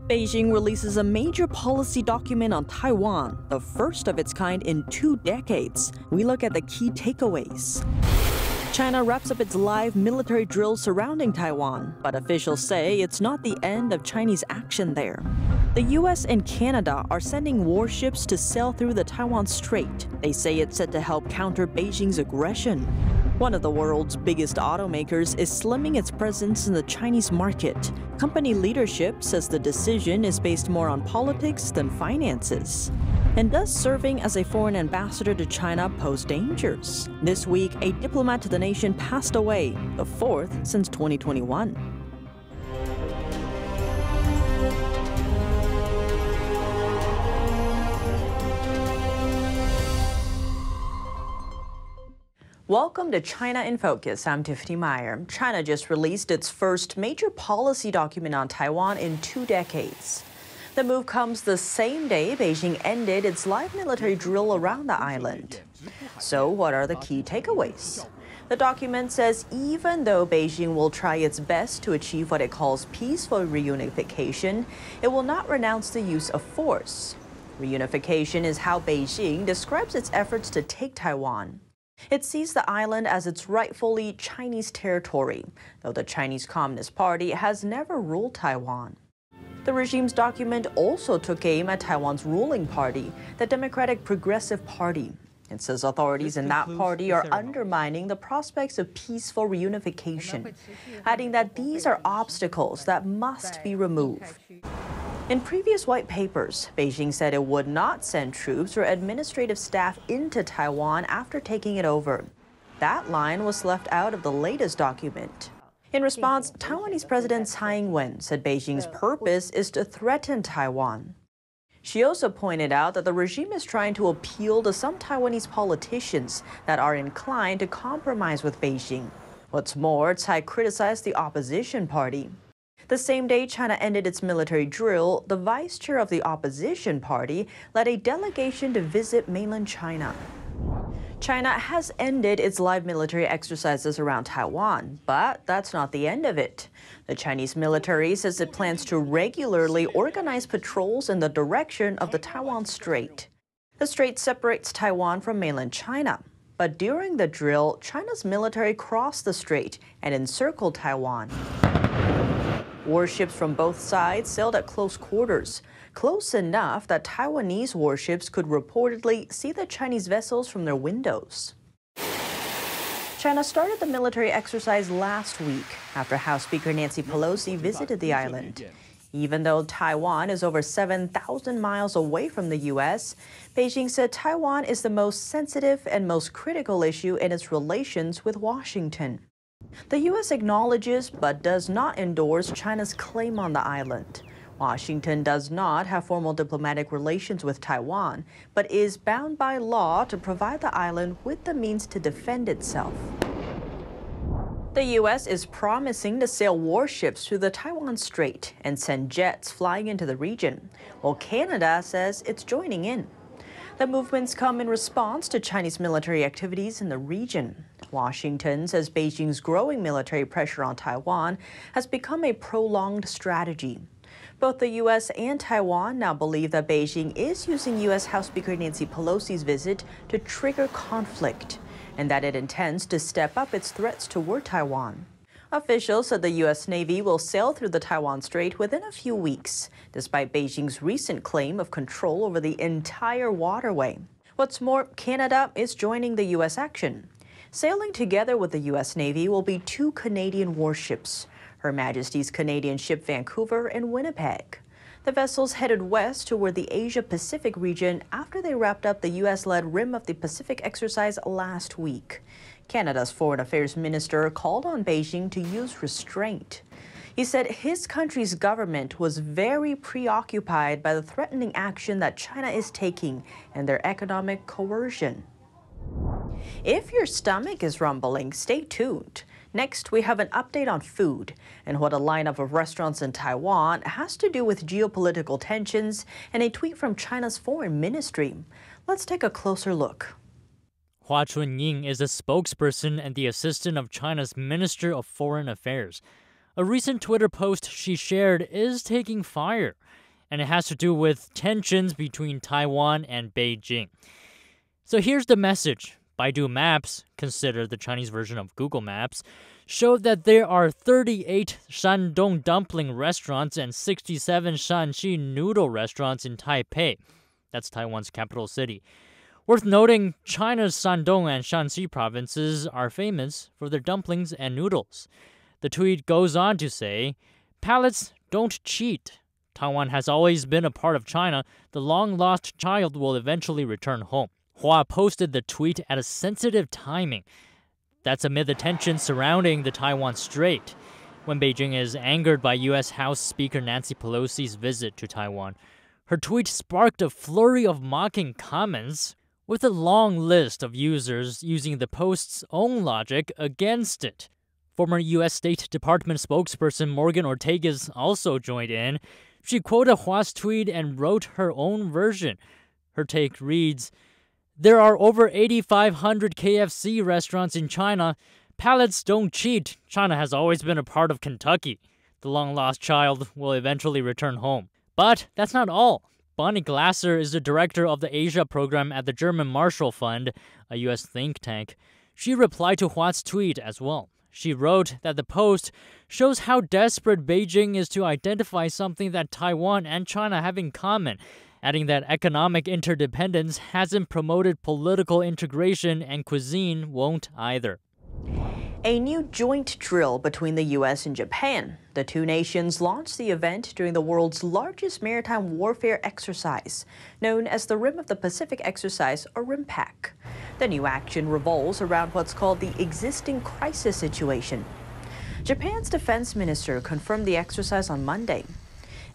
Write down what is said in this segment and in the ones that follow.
Beijing releases a major policy document on Taiwan, the first of its kind in 2 decades. We look at the key takeaways. China wraps up its live military drill surrounding Taiwan, but officials say it's not the end of Chinese action there. The US and Canada are sending warships to sail through the Taiwan Strait. They say it's set to help counter Beijing's aggression. One of the world's biggest automakers is slimming its presence in the Chinese market. Company leadership says the decision is based more on politics than finances. And does serving as a foreign ambassador to China pose dangers? This week, a diplomat to the nation passed away, the fourth since 2021. Welcome to China in Focus. I'm Tiffany Meyer. China just released its first major policy document on Taiwan in 2 decades. The move comes the same day Beijing ended its live military drill around the island. So what are the key takeaways? The document says even though Beijing will try its best to achieve what it calls peaceful reunification, it will not renounce the use of force. Reunification is how Beijing describes its efforts to take Taiwan. It sees the island as its rightfully Chinese territory, though the Chinese Communist Party has never ruled Taiwan. The regime's document also took aim at Taiwan's ruling party, the Democratic Progressive Party. It says authorities in that party are undermining the prospects of peaceful reunification, adding that these are obstacles that must be removed. In previous white papers, Beijing said it would not send troops or administrative staff into Taiwan after taking it over. That line was left out of the latest document. In response, Taiwanese President Tsai Ing-wen said Beijing's purpose is to threaten Taiwan. She also pointed out that the regime is trying to appeal to some Taiwanese politicians that are inclined to compromise with Beijing. What's more, Tsai criticized the opposition party. The same day China ended its military drill, the vice chair of the opposition party led a delegation to visit mainland China. China has ended its live military exercises around Taiwan, but that's not the end of it. The Chinese military says it plans to regularly organize patrols in the direction of the Taiwan Strait. The strait separates Taiwan from mainland China. But during the drill, China's military crossed the strait and encircled Taiwan. Warships from both sides sailed at close quarters, close enough that Taiwanese warships could reportedly see the Chinese vessels from their windows. China started the military exercise last week after House Speaker Nancy Pelosi visited the island. Even though Taiwan is over 7,000 miles away from the U.S., Beijing said Taiwan is the most sensitive and most critical issue in its relations with Washington. The U.S. acknowledges but does not endorse China's claim on the island. Washington does not have formal diplomatic relations with Taiwan, but is bound by law to provide the island with the means to defend itself. The U.S. is promising to sail warships through the Taiwan Strait and send jets flying into the region, while Canada says it's joining in. The movements come in response to Chinese military activities in the region. Washington says Beijing's growing military pressure on Taiwan has become a prolonged strategy. Both the U.S. and Taiwan now believe that Beijing is using U.S. House Speaker Nancy Pelosi's visit to trigger conflict, and that it intends to step up its threats toward Taiwan. Officials said the U.S. Navy will sail through the Taiwan Strait within a few weeks, despite Beijing's recent claim of control over the entire waterway. What's more, Canada is joining the U.S. action. Sailing together with the U.S. Navy will be 2 Canadian warships, Her Majesty's Canadian ship Vancouver and Winnipeg. The vessels headed west toward the Asia-Pacific region after they wrapped up the U.S.-led Rim of the Pacific exercise last week. Canada's Foreign Affairs Minister called on Beijing to use restraint. He said his country's government was very preoccupied by the threatening action that China is taking and their economic coercion. If your stomach is rumbling, stay tuned. Next, we have an update on food and what a lineup of restaurants in Taiwan has to do with geopolitical tensions and a tweet from China's foreign ministry. Let's take a closer look. Hua Chunying is the spokesperson and the assistant of China's Minister of Foreign Affairs. A recent Twitter post she shared is taking fire, and it has to do with tensions between Taiwan and Beijing. So here's the message. Baidu Maps, considered the Chinese version of Google Maps, showed that there are 38 Shandong dumpling restaurants and 67 Shanxi noodle restaurants in Taipei. That's Taiwan's capital city. Worth noting, China's Shandong and Shanxi provinces are famous for their dumplings and noodles. The tweet goes on to say, "Palates don't cheat. Taiwan has always been a part of China. The long-lost child will eventually return home." Hua posted the tweet at a sensitive timing. That's amid the tension surrounding the Taiwan Strait, when Beijing is angered by U.S. House Speaker Nancy Pelosi's visit to Taiwan. Her tweet sparked a flurry of mocking comments, with a long list of users using the post's own logic against it. Former U.S. State Department spokesperson Morgan Ortagus also joined in. She quoted Hua's tweet and wrote her own version. Her take reads, "There are over 8,500 KFC restaurants in China. Palates don't cheat. China has always been a part of Kentucky. The long-lost child will eventually return home." But that's not all. Bonnie Glasser is the director of the Asia program at the German Marshall Fund, a U.S. think tank. She replied to Hua's tweet as well. She wrote that the post shows how desperate Beijing is to identify something that Taiwan and China have in common, adding that economic interdependence hasn't promoted political integration and cuisine won't either. A new joint drill between the U.S. and Japan. The two nations launched the event during the world's largest maritime warfare exercise, known as the Rim of the Pacific exercise, or RIMPAC. The new action revolves around what's called the existing crisis situation. Japan's defense minister confirmed the exercise on Monday.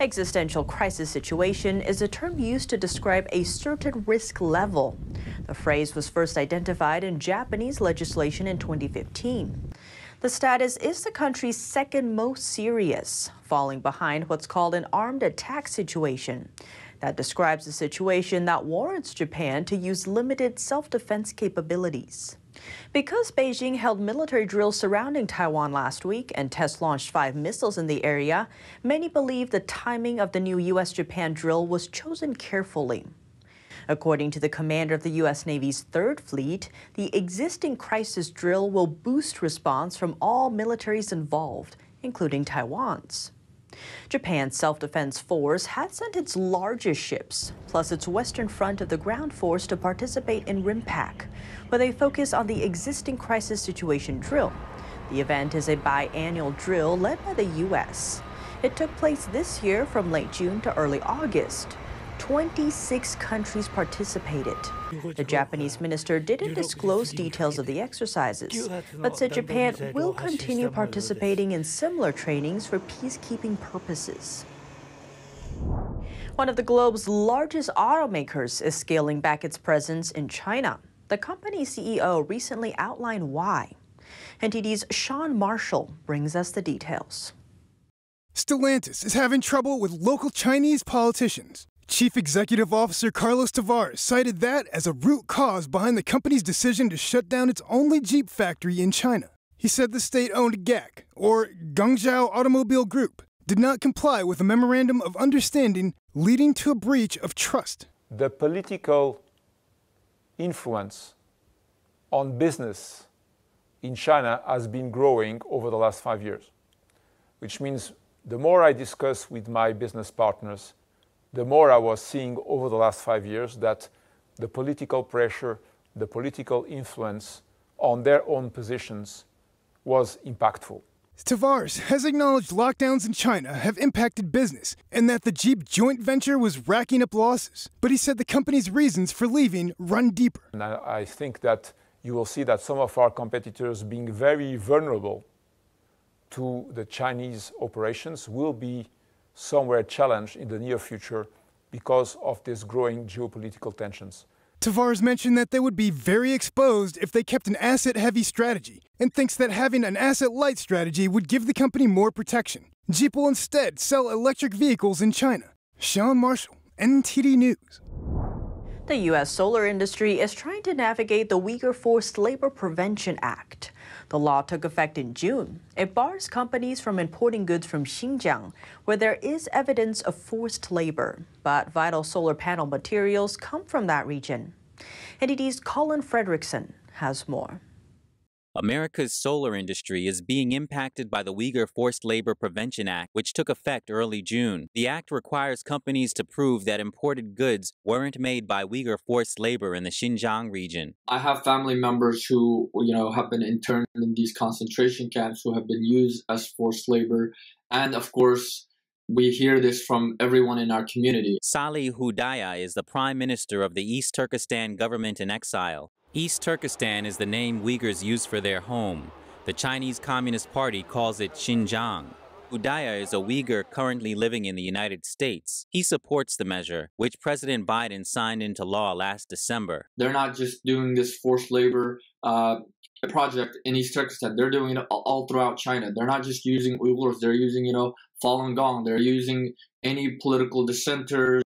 Existential crisis situation is a term used to describe a certain risk level. The phrase was first identified in Japanese legislation in 2015. The status is the country's second most serious, falling behind what's called an armed attack situation. That describes a situation that warrants Japan to use limited self-defense capabilities. Because Beijing held military drills surrounding Taiwan last week and test-launched 5 missiles in the area, many believe the timing of the new U.S.-Japan drill was chosen carefully. According to the commander of the U.S. Navy's 3rd Fleet, the existing crisis drill will boost response from all militaries involved, including Taiwan's. Japan's self-defense force had sent its largest ships, plus its western front of the ground force, to participate in RIMPAC, where they focus on the existing crisis situation drill. The event is a biannual drill led by the U.S. It took place this year from late June to early August. 26 countries participated. The Japanese minister didn't disclose details of the exercises, but said Japan will continue participating in similar trainings for peacekeeping purposes. One of the globe's largest automakers is scaling back its presence in China. The company's CEO recently outlined why. NTD's Sean Marshall brings us the details. Stellantis is having trouble with local Chinese politicians. Chief Executive Officer Carlos Tavares cited that as a root cause behind the company's decision to shut down its only Jeep factory in China. He said the state-owned GAC, or Guangzhou Automobile Group, did not comply with a memorandum of understanding, leading to a breach of trust. The political influence on business in China has been growing over the last 5 years, which means the more I discuss with my business partners, the more I was seeing over the last 5 years that the political pressure, the political influence on their own positions was impactful. Tavares has acknowledged lockdowns in China have impacted business and that the Jeep joint venture was racking up losses. But he said the company's reasons for leaving run deeper. And I think that you will see that some of our competitors being very vulnerable to the Chinese operations will be somewhere challenged in the near future because of these growing geopolitical tensions. Tavares mentioned that they would be very exposed if they kept an asset-heavy strategy and thinks that having an asset-light strategy would give the company more protection. Jeep will instead sell electric vehicles in China. Sean Marshall, NTD News. The U.S. solar industry is trying to navigate the Uyghur Forced Labor Prevention Act. The law took effect in June. It bars companies from importing goods from Xinjiang, where there is evidence of forced labor. But vital solar panel materials come from that region. NTD's Colin Fredrickson has more. America's solar industry is being impacted by the Uyghur Forced Labor Prevention Act, which took effect early June. The act requires companies to prove that imported goods weren't made by Uyghur forced labor in the Xinjiang region. I have family members who, have been interned in these concentration camps, who have been used as forced labor. And of course, we hear this from everyone in our community. Salih Hudaya is the prime minister of the East Turkestan government in exile. East Turkestan is the name Uyghurs use for their home. The Chinese Communist Party calls it Xinjiang. Hudaya is a Uyghur currently living in the United States. He supports the measure, which President Biden signed into law last December. They're not just doing this forced labor project in East Turkestan. They're doing it all throughout China. They're not just using Uyghurs. They're using, Falun Gong. They're using any political dissenters,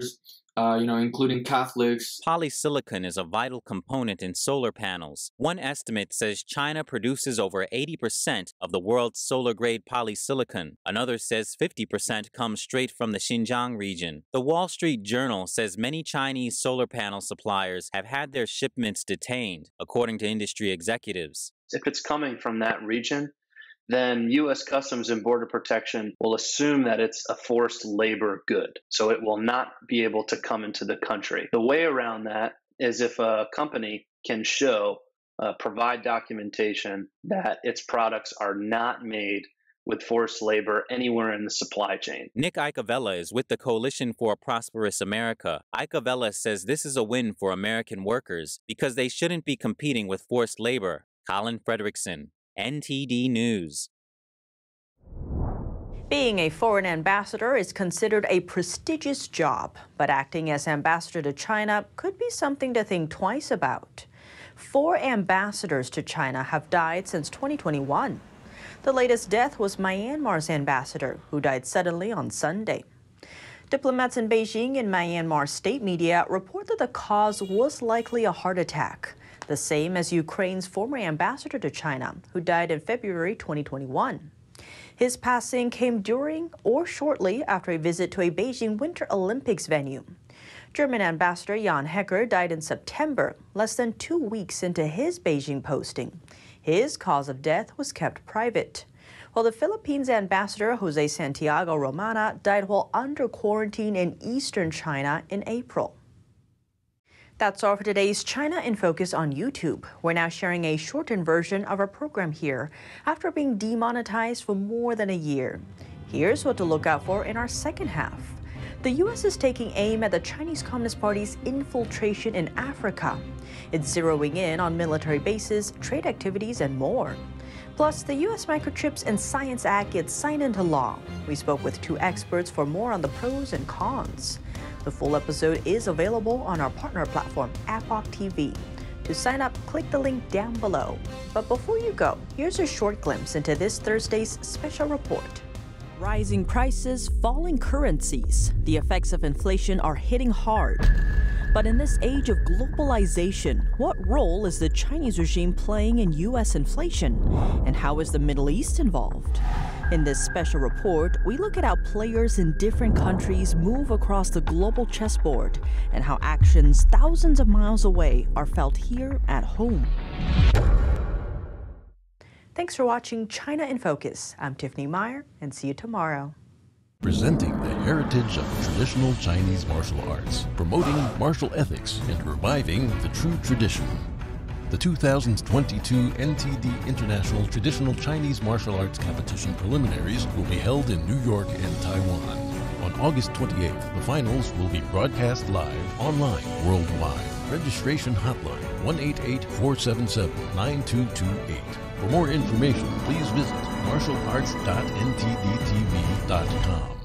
including Catholics. Polysilicon is a vital component in solar panels. One estimate says China produces over 80% of the world's solar-grade polysilicon. Another says 50% comes straight from the Xinjiang region. The Wall Street Journal says many Chinese solar panel suppliers have had their shipments detained, according to industry executives. If it's coming from that region, then U.S. Customs and Border Protection will assume that it's a forced labor good, so it will not be able to come into the country. The way around that is if a company can provide documentation that its products are not made with forced labor anywhere in the supply chain. Nick Icavella is with the Coalition for a Prosperous America. Icavella says this is a win for American workers because they shouldn't be competing with forced labor. Colin Fredrickson, NTD News. Being a foreign ambassador is considered a prestigious job, but acting as ambassador to China could be something to think twice about. 4 ambassadors to China have died since 2021. The latest death was Myanmar's ambassador, who died suddenly on Sunday. Diplomats in Beijing and Myanmar state media report that the cause was likely a heart attack, the same as Ukraine's former ambassador to China, who died in February 2021. His passing came during or shortly after a visit to a Beijing Winter Olympics venue. German ambassador Jan Hecker died in September, less than 2 weeks into his Beijing posting. His cause of death was kept private, while the Philippines ambassador Jose Santiago Romana died while under quarantine in eastern China in April. That's all for today's China in Focus on YouTube. We're now sharing a shortened version of our program here after being demonetized for more than a year. Here's what to look out for in our second half. The U.S. is taking aim at the Chinese Communist Party's infiltration in Africa. It's zeroing in on military bases, trade activities, and more. Plus, the U.S. Microchips and Science Act gets signed into law. We spoke with 2 experts for more on the pros and cons. The full episode is available on our partner platform, APOC TV. To sign up, click the link down below. But before you go, here's a short glimpse into this Thursday's special report. Rising prices, falling currencies. The effects of inflation are hitting hard. But in this age of globalization, what role is the Chinese regime playing in U.S. inflation? And how is the Middle East involved? In this special report, we look at how players in different countries move across the global chessboard and how actions thousands of miles away are felt here at home. Thanks for watching China in Focus. I'm Tiffany Meyer, and see you tomorrow. Presenting the heritage of traditional Chinese martial arts, promoting martial ethics, and reviving the true tradition. The 2022 NTD International Traditional Chinese Martial Arts Competition preliminaries will be held in New York and Taiwan. On August 28th, the finals will be broadcast live online worldwide. Registration hotline 188-477-9228. For more information, please visit martialarts.ntdtv.com.